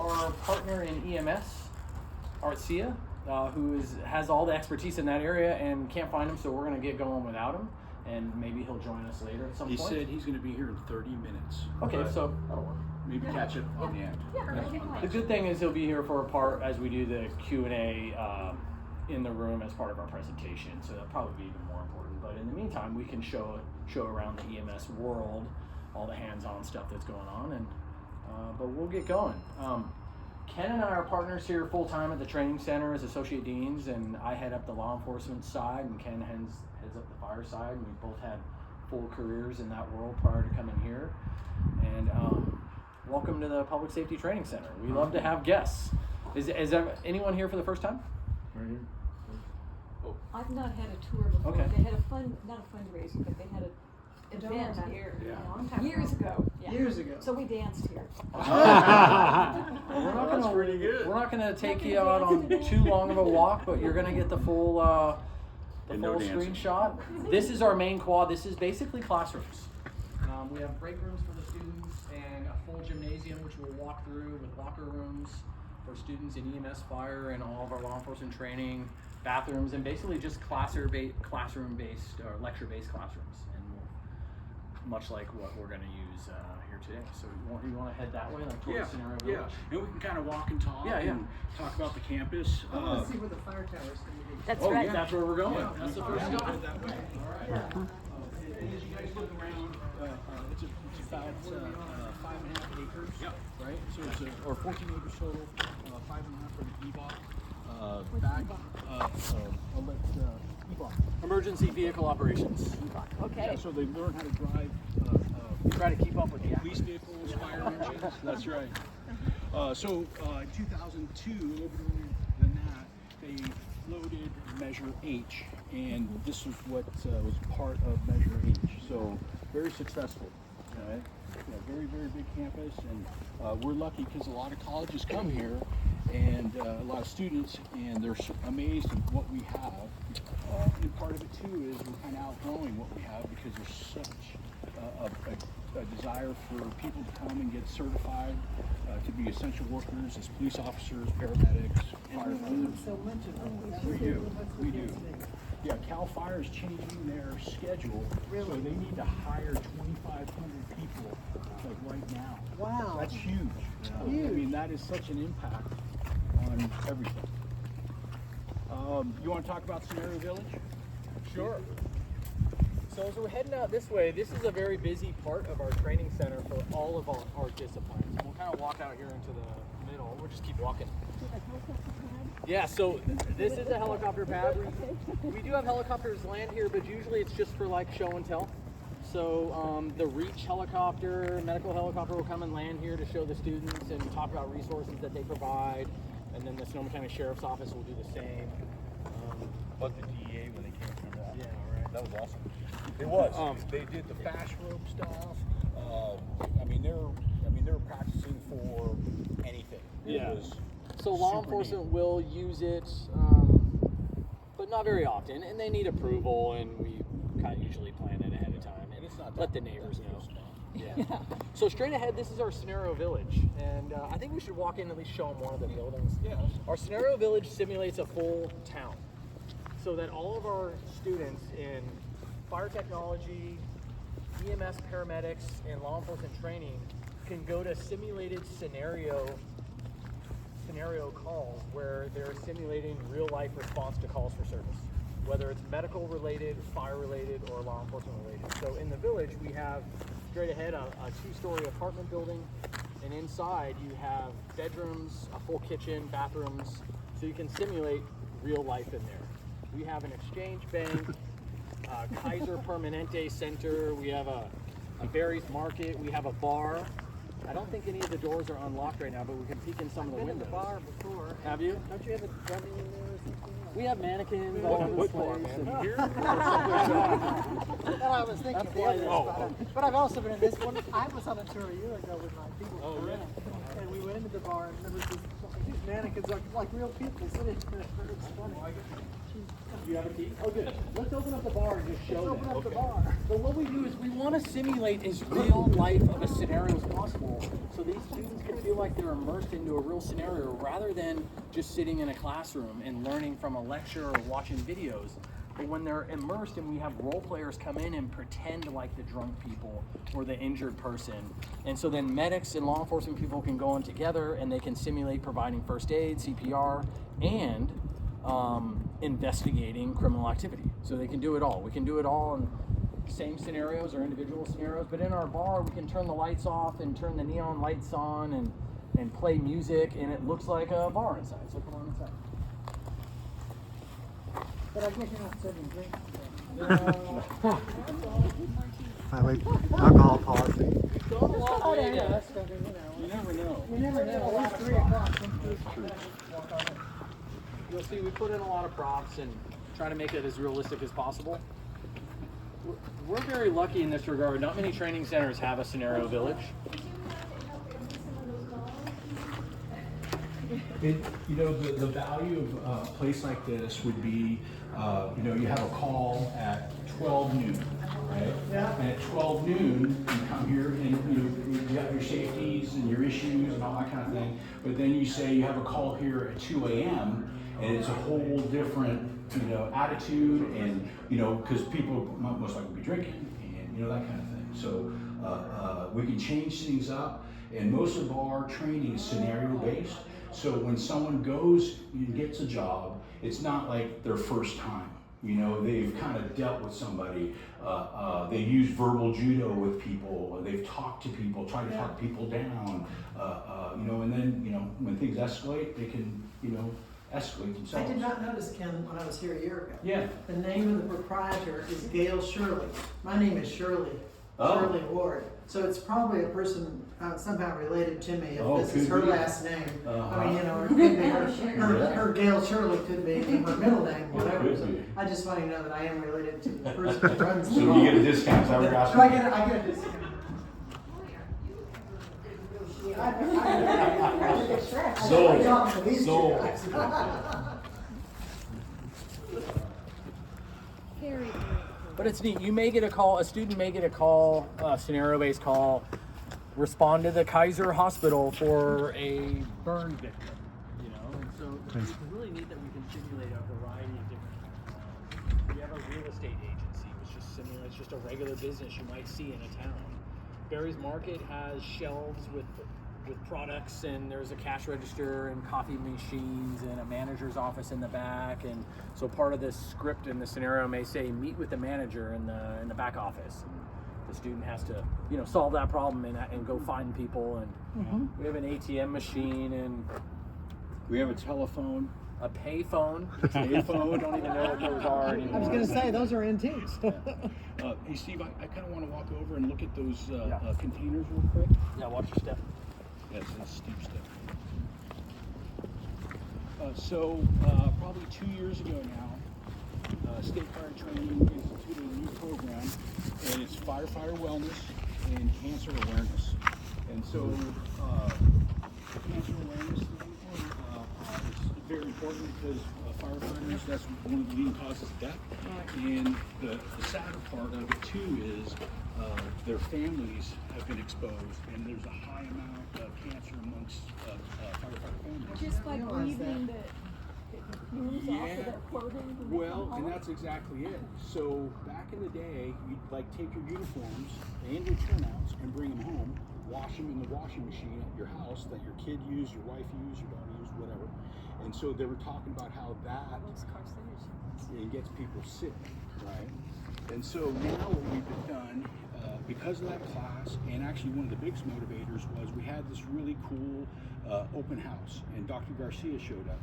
our partner in EMS, srjc, who has all the expertise in that area and can't find him, so we're going to get going without him, and maybe he'll join us later at some point. He said he's going to be here in 30 minutes. Okay, so that'll work. Maybe catch it on the end. The good thing is he'll be here for a part as we do the Q&A in the room as part of our presentation, so that'll probably be even more important. But in the meantime, we can show around the EMS world, all the hands-on stuff that's going on, and but we'll get going. Ken and I are partners here full-time at the training center as associate deans, and I head up the law enforcement side, and Ken heads up the fire side, and we both had full careers in that world prior to coming here. And welcome to the Public Safety Training Center. We love to have guests. Is anyone here for the first time? Right here. I've not had a tour before. Okay. They had a not a fundraiser, but they had an event here years ago. Yeah. Years ago. So we danced here. That's pretty good. We're not going to take you out on too long of a walk, but you're going to get the full screenshot. This is our main quad. This is basically classrooms. We have break rooms for the students and a full gymnasium, which we'll walk through with locker rooms for students in EMS, fire, and all of our law enforcement training, bathrooms, and basically just classroom-based or lecture-based classrooms, and much like what we're going to use here today. So you want to head that way, like towards Scenario Village? And we can kind of walk and talk and talk about the campus. I want to see where the fire tower is going to be. That's Oh, right. yeah, that's where we're going. Yeah, That's the first stop. that way. All right. And as you guys look around, it's about 5.5 acres. Yep. Right? So it's or 14 acres total, 5.5 for the EBOC. Back, I'll let EBOC. Emergency Vehicle Operations. Okay. Yeah, so they learn how to drive Try to keep up with the police vehicles, fire engines. That's right. So in 2002, a little bit earlier than that, they floated Measure H, and this was what was part of Measure H. So very successful. Right? Yeah, very, very big campus, and we're lucky because a lot of colleges come here, and a lot of students, and they're amazed at what we have. And part of it too is we're kind of outgrowing what we have because there's such a desire for people to come and get certified to be essential workers as police officers, paramedics, firefighters. So much of them. We do. Yeah, CAL FIRE is changing their schedule, so they need to hire 2,500 people like right now. Wow. That's huge. Huge. I mean, that is such an impact on everything. You want to talk about Scenario Village? Sure. So as we're heading out this way, this is a very busy part of our training center for all of our disciplines. We'll kind of walk out here into the middle. We'll just keep walking. Yeah, so this is a helicopter pad. We do have helicopters land here, but usually it's just for like show and tell. So the Reach helicopter, medical helicopter will come and land here to show the students and talk about resources that they provide. And then the Sonoma County Sheriff's Office will do the same. But the DEA when they came from that. Yeah, right. That was awesome. It was. They did the fast rope stuff. They were practicing for anything. Yeah. It was So law super enforcement neat. will use it, but not very often, and they need approval, and we kind of usually plan it ahead of time and it's not let that- the neighbors know. stuff. Yeah. So straight ahead, this is our Scenario Village, and I think we should walk in and at least show them one of the buildings. Yeah. Our Scenario Village simulates a full town, so that all of our students in fire technology, EMS paramedics, and law enforcement training can go to simulated scenario calls where they're simulating real life response to calls for service, whether it's medical related, fire related, or law enforcement related. So in the village, we have straight ahead a 2-story apartment building, and inside you have bedrooms, a full kitchen, bathrooms, so you can simulate real life in there. We have an exchange bank, Kaiser Permanente Center, we have a Barry's Market, we have a bar. I don't think any of the doors are unlocked right now, but we can peek in some of the windows. Been in the bar before. Have you? Don't you have a drumming in there? We have mannequins all over the place. Well, I was thinking of the others, but I've also been in this one. I was on a tour a year ago with my people, and we went into the bar, and there was these mannequins like real people sitting there. It's funny. Do you have a key? Oh, good. Let's open up the bar and just show them. Open up the bar. But what we do is we want to simulate as real life of a scenario as possible, so these students can feel like they're immersed into a real scenario rather than just sitting in a classroom and learning from a lecture or watching videos. But when they're immersed and we have role players come in and pretend like the drunk people or the injured person. And so then medics and law enforcement people can go in together and they can simulate providing first aid, CPR, and investigating criminal activity. So they can do it all. We can do it all in same scenarios or individual scenarios, but in our bar we can turn the lights off and turn the neon lights on and play music, and it looks like a bar inside. So come on inside. But I guess you're not serving drinks. Like alcohol policy. You never know. You never know. It's 3 o'clock. You'll see we put in a lot of props and try to make it as realistic as possible. We're very lucky in this regard. Not many training centers have a scenario village. The value of a place like this would be, you have a call at 12 noon, right? Yeah. And at 12 noon, you come here and you have your safeties and your issues and all that kind of thing. But then you say you have a call here at 2 a.m. and it's a whole different, attitude and, because people most likely be drinking and, that kind of thing. So we can change things up, and most of our training is scenario based. So when someone goes and gets a job, it's not like their first time. They've kind of dealt with somebody. They use verbal judo with people. They've talked to people, tried to talk people down. And then, when things escalate, they can, escalate I themselves. did not notice, Ken, when I was here a year ago. Yeah. The name of the proprietor is Gail Shirley. My name is Shirley. Oh. Shirley Ward. So it's probably a person somehow related to me if Oh, this is could her be. last name. Uh-huh. I mean, or it could be her Gail Shirley could be her middle name, whatever. could So be. I just want you to know that I am related to the person who runs the So bar. you get a discount, is that what you're asking? So I get a discount. Sold. But it's neat. You may get a call, a student may get a call, a scenario-based call, respond to the Kaiser Hospital for a burn victim, and so it's really neat that we can simulate a variety of different, we have a real estate agency, which just simulates just a regular business you might see in a town. Barry's Market has shelves with products, and there's a cash register and coffee machines and a manager's office in the back, and so part of this script in the scenario may say meet with the manager in the back office, and the student has to solve that problem and go find people, and we have an ATM machine and We have a telephone. a payphone. Payphone, don't even know what those are anymore. I was going to say, those are antiques. Hey Steve, I kind of want to walk over and look at those containers real quick. Yeah, watch your step. Yes, that's steep step. Probably 2 years ago now, State Fire Training instituted a new program, and it's firefighter wellness and cancer awareness. And so, cancer awareness is very important because firefighters, that's one of the leading causes of death. And the sadder part of it too is their families have been exposed, and there's a high amount of cancer amongst firefighter families. Just like breathing that it fumes off of their clothing. when they Well, come and home. that's exactly it. So back in the day, you'd take your uniforms and your turnouts and bring them home, wash them in the washing machine at your house that your kid used, your wife used, your daughter used, whatever. And so they were talking about how that Those carcinogens. it gets people sick, right? And so now what we've done, because of that class, and actually one of the biggest motivators was we had this really cool open house, and Dr. Garcia showed up,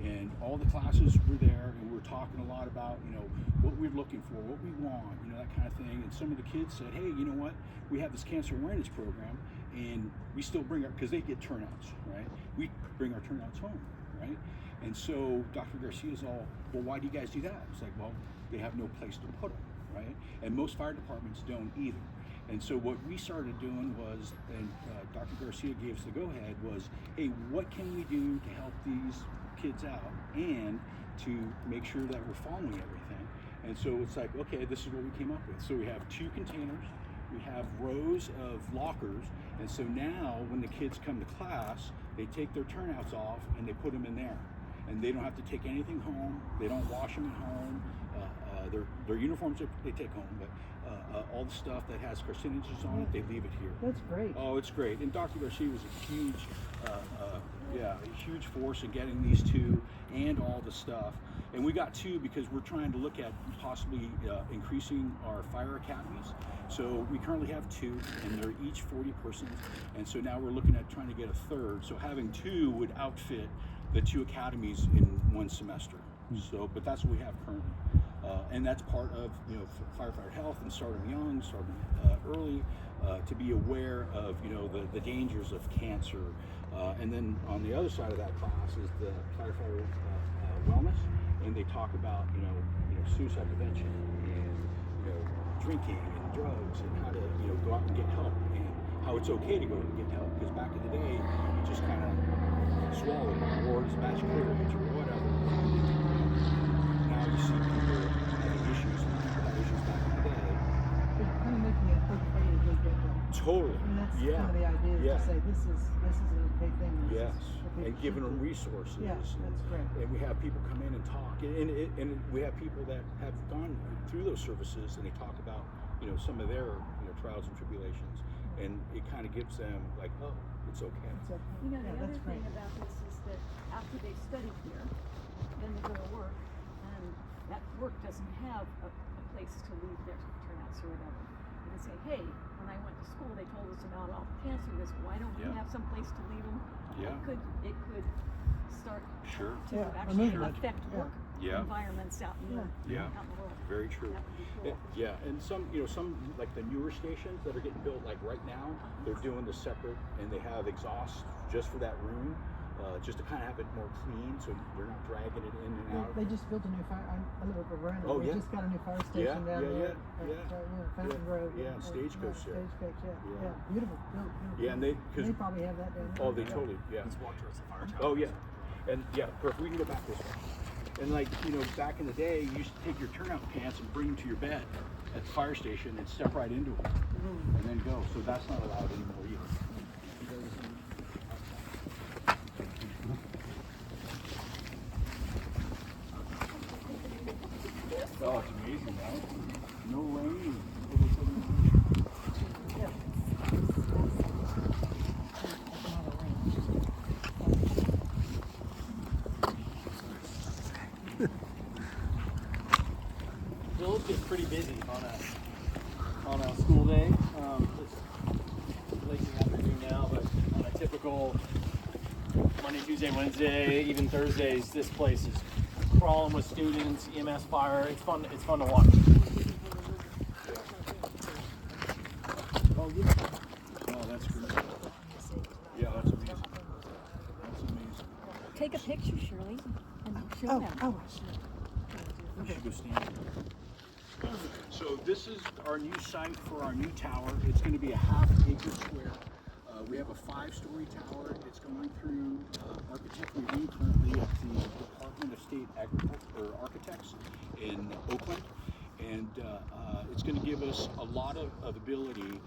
and all the classes were there, and we were talking a lot about, what we're looking for, what we want, that kind of thing. And some of the kids said, hey, you know what? We have this cancer awareness program, and we still bring our, because they get turnouts, right? We bring our turnouts home, right? And so Dr. Garcia's all, well, why do you guys do that? It's like, well, they have no place to put them, right? And most fire departments don't either. And so what we started doing was, and Dr. Garcia gave us the go-ahead, was, hey, what can we do to help these kids out and to make sure that we're following everything? And so it's like, okay, this is what we came up with. So we have 2 containers, we have rows of lockers, and so now when the kids come to class, they take their turnouts off and they put them in there. And they don't have to take anything home, they don't wash them at home. Their uniforms they take home, but all the stuff that has carcinogens on it, they leave it here. That's great. Oh, it's great. And Dr. Garcia was a huge force in getting these 2 and all the stuff. And we got 2 because we're trying to look at possibly increasing our fire academies. So we currently have 2, and they're each 40 persons. And so now we're looking at trying to get a 3rd. So having 2 would outfit the 2 academies in 1 semester. So, but that's what we have currently. And that's part of, you know, firefighter health and start them young, start them early, to be aware of, you know, the dangers of cancer. And then on the other side of that class is the firefighter wellness, and they talk about, you know, suicide prevention and, you know, drinking and drugs and how to, you know, go out and get help and how it's okay to go out and get help, because back in the day you just kind of swallowed it or it's match courage or whatever. Now you see people having issues and people had issues back in the day. It's kind of making it okay to go get help. Totally. And that's Yeah. kind of the idea, is Yeah. to say this is an okay thing. This Yes, is okay and to giving them do. resources. Yeah, that's great. And we have people come in and talk, and we have people that have gone through those services, and they talk about, you know, some of their, you know, trials and tribulations, and it kind of gives them like, oh, it's okay. It's okay. You know, Yeah, the that's other thing great. about this is that after they study here, then they go to work, and that work doesn't have a place to leave their turnouts or whatever. And they say, hey, when I went to school, they told us about all cancer risk. Why don't we Yeah. have some place to leave them? Yeah. It could start Sure. to Yeah, actually remove it. affect Yeah. work Yeah. environments out in the, Yeah. out in the world. Very true. That would be cool. Yeah, and some, you know, some like the newer stations that are getting built like right now, they're doing the separate, and they have exhaust just for that room, just to kind of have it more clean, so you're not dragging it in and out. They just built a new fire. I live up around. Oh, They yeah. just got a new fire station Yeah, down yeah, there. yeah, Fountain yeah. Road. Yeah, and Stagecoach there. Stagecoach, yeah. Yeah. Yeah, beautiful. Beautiful. Yeah, and They probably have that down there. oh, they totally, yeah. Let's walk towards the fire tower. Oh, yeah. And yeah, perfect. We can go back this way. And like, you know, back in the day, you used to take your turnout pants and bring them to your bed at the fire station and step right into them and then go. So that's not allowed anymore either. Oh, it's amazing, right? No rain. Village gets pretty busy on a school day. It's late in the afternoon now, but on a typical Monday, Tuesday, Wednesday, even Thursdays, this place is crawling with students, EMS, fire. It's fun. It's fun to watch. Oh, yeah. Oh, that's great. Yeah, that's amazing. That's amazing. Take a picture, Shirley, and show Oh, them. oh, We should go stand there. So this is our new site for our new tower. It's going to be a half-acre square. We have a 5-story tower. It's going through architect review currently at the Department of State Architects in Oakland. And it's going to give us a lot of ability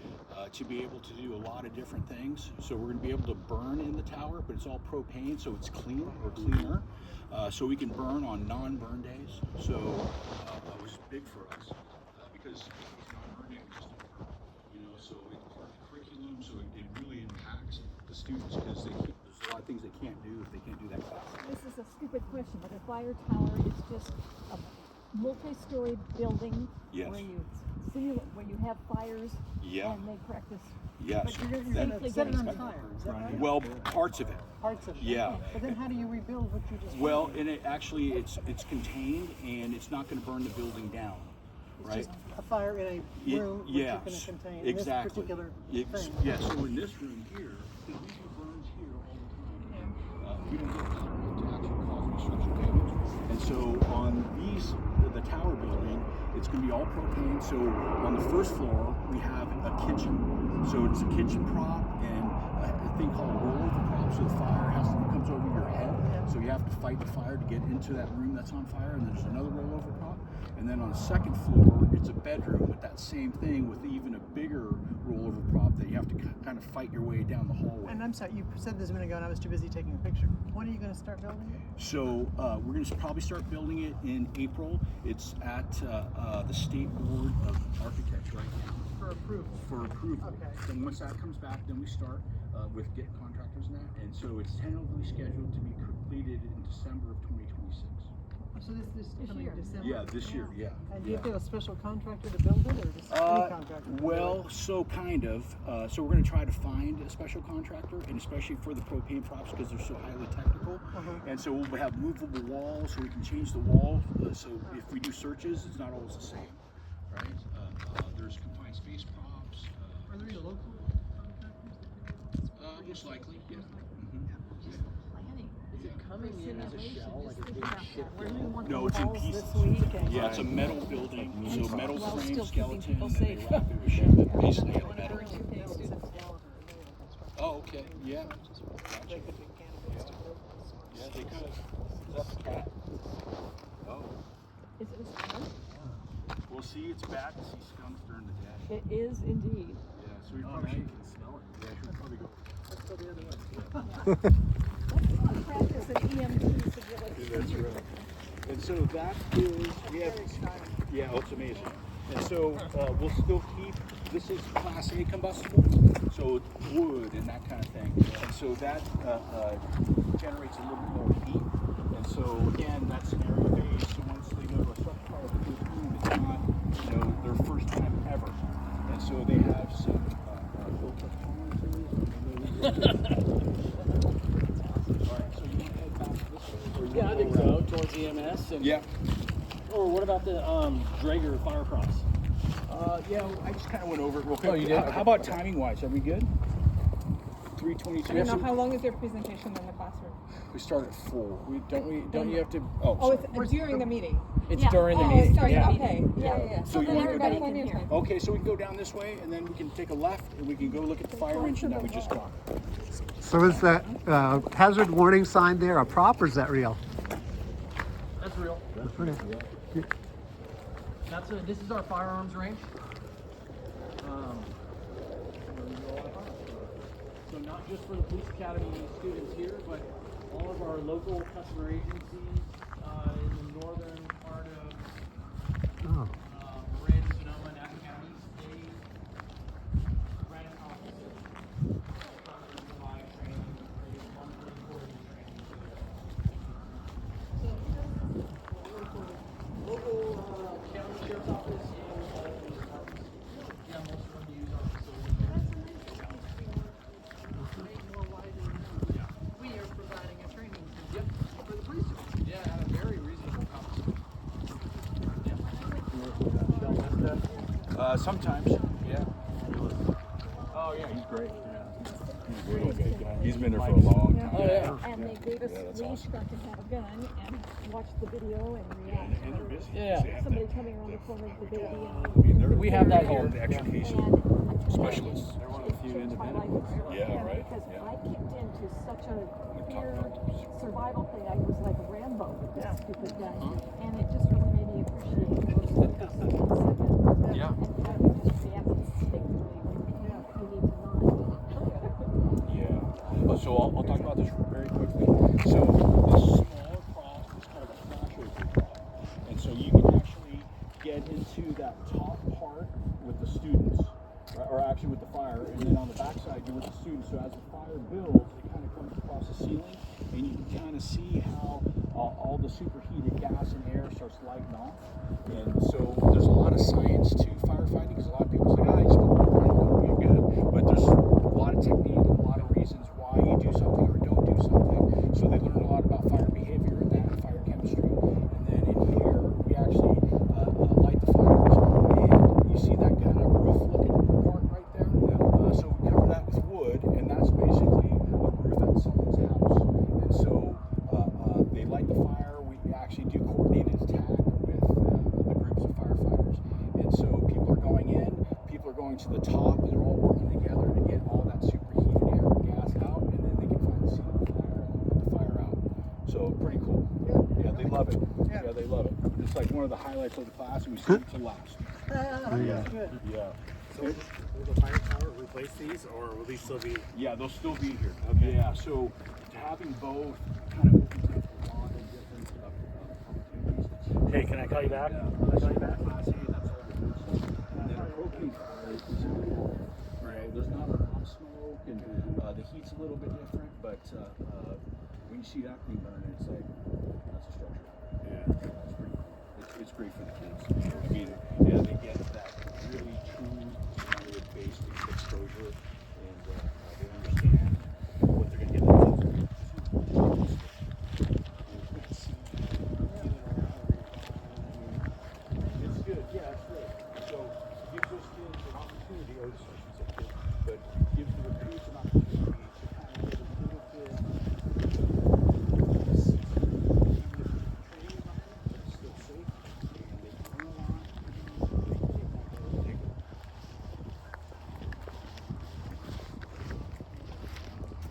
to be able to do a lot of different things. So we're going to be able to burn in the tower, but it's all propane, so it's clean or cleaner. So we can burn on non-burn days. So it was big for us because it's non-burn day, just a burn, you know. So it's part of the curriculum, so it really impacts the students because there's a lot of things they can't do if they can't do that class. This is a stupid question, but a fire tower is just a multi-story building Yes. where you have fires Yeah. and they practice. Yes. But you're That- going to set it on fire, is that right? well, parts of it. Parts of it. Yeah. But then how do you rebuild what you just Well, and it actually it's contained and it's not going to burn the building down, It's right? just a fire in a room which you're going to contain exactly. this particular Ex- thing. Yeah. So in this room here, because we do burns here all the time, we don't get power to actually So on these, the tower building, it's going to be all propane. So on the first floor, we have a kitchen. So it's a kitchen prop and a thing called rollover prop. So the fire comes over your head. So you have to fight the fire to get into that room that's on fire. And there's another rollover prop. And then on the second floor, it's a bedroom with that same thing with even a bigger rollover prop that you have to kind of fight your way down the hallway. And I'm sorry, you said this a minute ago and I was too busy taking a picture. When are you going to start building it? So we're going to probably start building it in April. It's at the State Board of Architecture right now. For approval. For approval. Okay. And once that comes back, then we start with get contractors and that. And so it's tentatively scheduled to be completed in December of 2026. So this coming year. December? Yeah, this year, yeah. And do you have to have a special contractor to build it, or just any contractor? Well, so kind of. So we're going to try to find a special contractor, and especially for the propane props because they're so highly technical. And so we'll have movable walls, so we can change the wall. So if we do searches, it's not always the same, right? There's confined space props. Are there any local contractors? Most likely, yeah. Is it coming in as a shell, like it's being shipped? No, it's in pieces. This week and Yeah, it's a metal building, so metal While frame, still keeping skeleton, people and they safe. wrap it with shit. Basically, a metal. Students. Oh, okay, yeah. They could be candidates to build this. Yeah, they could. That's a cat. Oh. Is it a skunk? We'll see, it's bad to see skunks during the day. It is indeed. Yeah, so we probably should smell it. Yeah, we should probably go. Let's go the other way. Practice an EMG civility. That's right. And so that is, we have, yeah, oh, it's amazing. And so we'll still keep, this is Class A combustible, so it's wood and that kind of thing. And so that generates a little bit more heat. And so again, that's scenario based. So once they go to a subpart of the room, it's not, you know, their first time ever. And so they have some filter tolerances. All right, so you want to head back this way? Or you Yeah, I wanna think go so. around? Towards EMS. And, Yeah. Or what about the Draeger fire cross? Yeah, I just kind of went over it real quick. Oh, you did? How about timing wise? Are we good? 3:22. I don't know, how long is your presentation in the classroom? We start at 4. Don't you have to? Oh, Oh, sorry. it's during the meeting. It's Yeah. during the Oh, meeting. sorry, Yeah. okay. Yeah. So So you then wanna go everybody down? plenty of time. Okay, so we can go down this way, and then we can take a left, and we can go look at the fire engine that we just got. So is that hazard warning sign there a prop or is that real? That's real. Okay. This is our firearms range. So not just for the police academy students here, but all of our local customer agencies in the northern part of Oh. Marin, Sonoma, Napa County, state, grant offices, provide training, monthly quarterly training. Local county sheriff's office and police departments. Yeah, most of them use our facility. We are providing a training Yep. for the police. Yeah, at a very reasonable cost. Sometimes, yeah. Oh, yeah, he's great. He's been there for a long time. Oh, yeah. And they gave us, we each got to have a gun and watch the video and react. And they're busy. Yeah. Somebody coming around the corner with the baby I mean, they're We have that called here. extrication and specialists. it's changed my life forever. Yeah, right. Because Yeah. I kicked into such a talk fear about this. survival thing. I was like Rambo with this stupid gun. And it just really made me appreciate most of the second. Yeah. And how you just react instinctively when you need to not. Yeah. So I'll talk about this very quickly. So this smaller prop is called a flashover prop. And so you can actually get into that top part with the students, or actually with the fire, and then on the backside you're with the students. So as the fire builds, it kind of comes across the ceiling, and you can kind of see how all the superheated gas and air starts lighting off. And so there's a lot of science to firefighting, because a lot of people say, you just put water on it, you're good. But there's a lot of technique and a lot of reasons why you do something or don't do something. So they learn a lot about fire behavior and that, fire chemistry. And then in here, we actually light the fires. And you see that kind of roof-looking part right there? So we cover that with wood, and that's basically a roof at someone's house. And so they light the fire. We actually do to the top, and they're all working together to get all that superheated air and gas out, and then they can finally see the fire and put the fire out. So pretty cool. Yeah, they love it. Yeah, they love it. It's like one of the highlights of the class, and we saved it to last. That's good. Yeah. So will the fire tower replace these, or will these still be? Yeah, they'll still be here. Okay. Yeah, so having both kind of opens up a lot of different opportunities. Hey, can I call you back? Yeah. Can I call you back? Class A, that's all the good stuff. And then a propane fire is right. There's not a lot of smoke, and the heat's a little bit different, but when you see that thing burning, it's like, that's a structure. Yeah, it's pretty cool. It's great for the kids. I mean, yeah, they get that really true science-based exposure